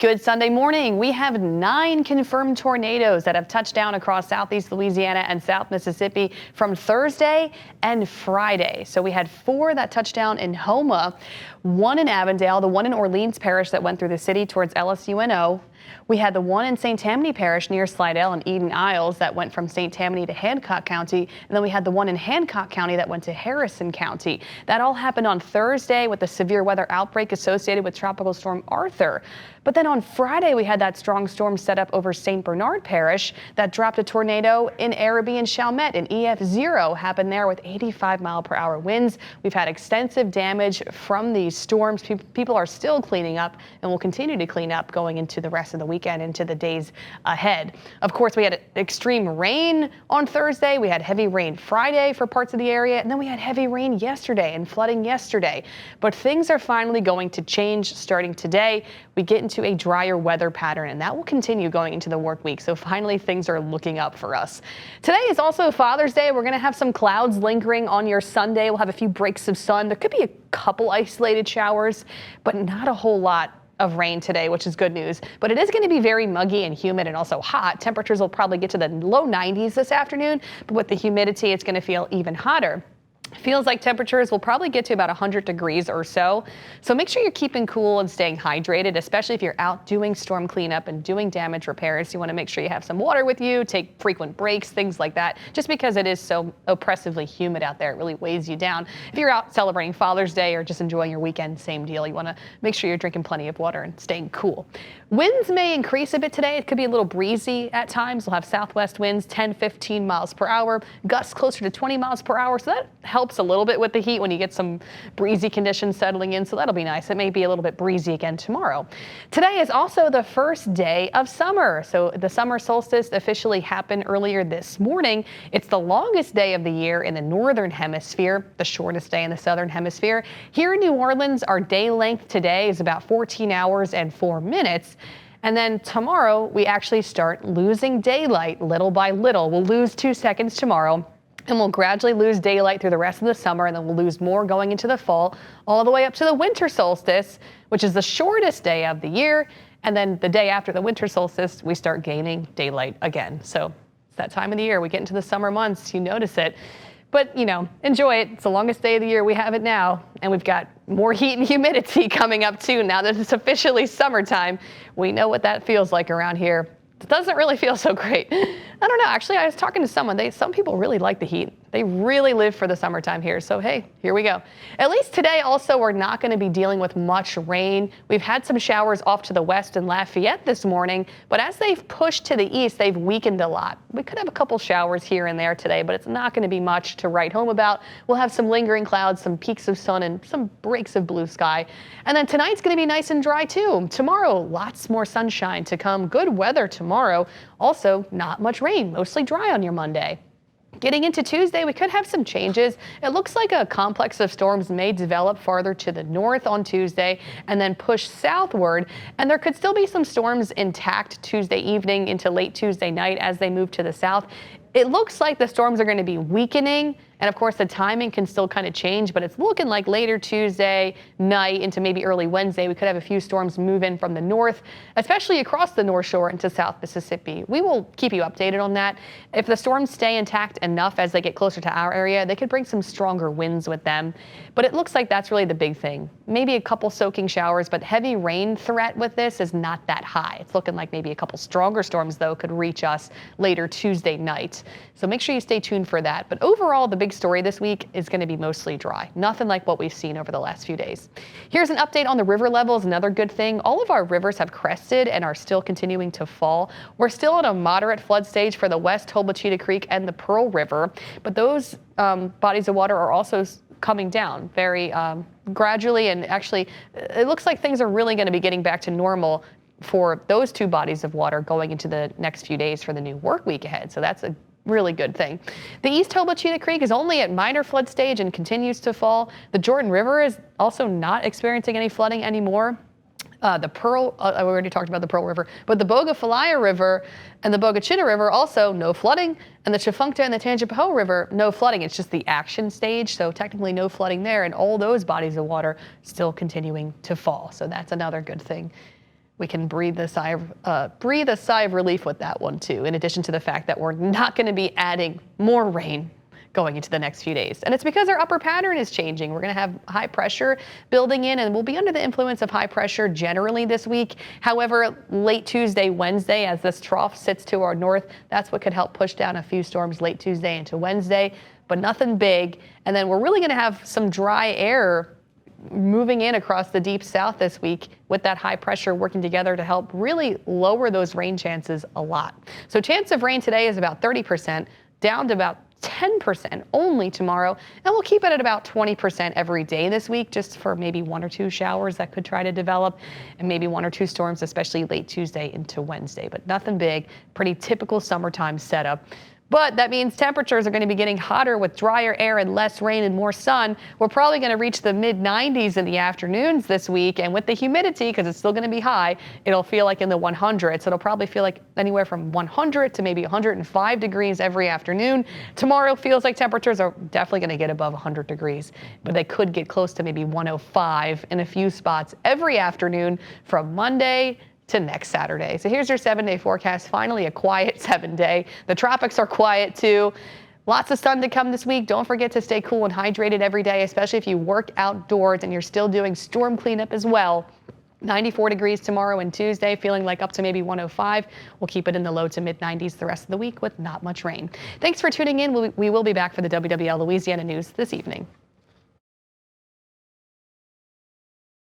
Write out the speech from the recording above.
Good Sunday morning. We have 9 confirmed tornadoes that have touched down across southeast Louisiana and South Mississippi from Thursday and Friday. So we had 4 that touched down in Houma, 1 in Avondale, the 1 in Orleans Parish that went through the city towards LSUNO. We had the 1 in St. Tammany Parish near Slidell and Eden Isles that went from St. Tammany to Hancock County. And then we had the 1 in Hancock County that went to Harrison County. That all happened on Thursday with the severe weather outbreak associated with Tropical Storm Arthur. But then on Friday, we had that strong storm set up over St. Bernard Parish that dropped a tornado in Arabi and Chalmette. An EF0 happened there with 85-mile-per-hour winds. We've had extensive damage from these storms. People are still cleaning up and will continue to clean up going into the rest of the weekend, into the days ahead. Of course, we had extreme rain on Thursday. We had heavy rain Friday for parts of the area, and then we had heavy rain yesterday and flooding yesterday. But things are finally going to change starting today. We get into a drier weather pattern, and that will continue going into the work week. So finally, things are looking up for us. Today is also Father's Day. We're going to have some clouds lingering on your Sunday. We'll have a few breaks of sun. There could be a couple isolated showers, but not a whole lot of rain today, which is good news. But it is going to be very muggy and humid and also hot. Temperatures will probably get to the low 90s this afternoon, but with the humidity, it's going to feel even hotter. Feels like temperatures will probably get to about 100 degrees or so. So make sure you're keeping cool and staying hydrated, especially if you're out doing storm cleanup and doing damage repairs. You want to make sure you have some water with you, take frequent breaks, things like that. Just because it is so oppressively humid out there, it really weighs you down. If you're out celebrating Father's Day or just enjoying your weekend, same deal. You want to make sure you're drinking plenty of water and staying cool. Winds may increase a bit today. It could be a little breezy at times. We'll have southwest winds 10-15 miles per hour, gusts closer to 20 miles per hour. So that helps a little bit with the heat when you get some breezy conditions settling in. So that'll be nice. It may be a little bit breezy again tomorrow. Today is also the first day of summer. So the summer solstice officially happened earlier this morning. It's the longest day of the year in the northern hemisphere, the shortest day in the southern hemisphere. Here in New Orleans, our day length today is about 14 hours and 4 minutes. And then tomorrow, we actually start losing daylight little by little. We'll lose 2 seconds tomorrow, and we'll gradually lose daylight through the rest of the summer, and then we'll lose more going into the fall, all the way up to the winter solstice, which is the shortest day of the year. And then the day after the winter solstice, we start gaining daylight again. So it's that time of the year. We get into the summer months, you notice it. But, you know, enjoy it. It's the longest day of the year. We have it now, and we've got more heat and humidity coming up, too. Now that it's officially summertime, we know what that feels like around here. It doesn't really feel so great. I don't know. Actually, I was talking to someone. Some people really like the heat. They really live for the summertime here. So, hey, here we go. At least today, also, we're not going to be dealing with much rain. We've had some showers off to the west in Lafayette this morning, but as they've pushed to the east, they've weakened a lot. We could have a couple showers here and there today, but it's not going to be much to write home about. We'll have some lingering clouds, some peaks of sun, and some breaks of blue sky. And then tonight's going to be nice and dry, too. Tomorrow, lots more sunshine to come. Good weather tomorrow. Also, not much rain, mostly dry on your Monday. Getting into Tuesday, we could have some changes. It looks like a complex of storms may develop farther to the north on Tuesday and then push southward. And there could still be some storms intact Tuesday evening into late Tuesday night as they move to the south. It looks like the storms are going to be weakening. And of course, the timing can still kind of change, but it's looking like later Tuesday night into maybe early Wednesday, we could have a few storms move in from the north, especially across the North Shore into South Mississippi. We will keep you updated on that. If the storms stay intact enough as they get closer to our area, they could bring some stronger winds with them. But it looks like that's really the big thing. Maybe a couple soaking showers, but heavy rain threat with this is not that high. It's looking like maybe a couple stronger storms, though, could reach us later Tuesday night. So make sure you stay tuned for that. But overall, the big story this week is going to be mostly dry. Nothing like what we've seen over the last few days. Here's an update on the river levels. Another good thing. All of our rivers have crested and are still continuing to fall. We're still in a moderate flood stage for the West Tolbachita Creek and the Pearl River, but those bodies of water are also coming down very gradually. And actually, it looks like things are really going to be getting back to normal for those 2 bodies of water going into the next few days for the new work week ahead. So that's a really good thing. The East Tolbachita Creek is only at minor flood stage and continues to fall. The Jordan River is also not experiencing any flooding anymore. The Pearl, we already talked about the Pearl River, but the Bogafalia River and the Bogachita River also no flooding, and the Chafuncta and the Tangipahoa River, no flooding. It's just the action stage, so technically no flooding there, and all those bodies of water still continuing to fall. So that's another good thing. we can breathe a sigh of relief with that one too, in addition to the fact that we're not going to be adding more rain going into the next few days. And it's because our upper pattern is changing. We're going to have high pressure building in, and we'll be under the influence of high pressure generally this week. However, late Tuesday, Wednesday, as this trough sits to our north, that's what could help push down a few storms late Tuesday into Wednesday, but nothing big. And then we're really going to have some dry air moving in across the deep south this week with that high pressure working together to help really lower those rain chances a lot. So chance of rain today is about 30%, down to about 10% only tomorrow, and we'll keep it at about 20% every day this week, just for maybe 1 or 2 showers that could try to develop, and maybe 1 or 2 storms, especially late Tuesday into Wednesday, but nothing big. Pretty typical summertime setup. But that means temperatures are going to be getting hotter with drier air and less rain and more sun. We're probably going to reach the mid-90s in the afternoons this week. And with the humidity, because it's still going to be high, it'll feel like in the 100s. So it'll probably feel like anywhere from 100 to maybe 105 degrees every afternoon. Tomorrow feels like temperatures are definitely going to get above 100 degrees, but they could get close to maybe 105 in a few spots every afternoon from Monday to next Saturday. So here's your 7-day forecast. Finally, a quiet 7-day. The tropics are quiet too. Lots of sun to come this week. Don't forget to stay cool and hydrated every day, especially if you work outdoors and you're still doing storm cleanup as well. 94 degrees tomorrow and Tuesday, feeling like up to maybe 105. We'll keep it in the low to mid 90s the rest of the week with not much rain. Thanks for tuning in. We will be back for the WWL Louisiana News this evening.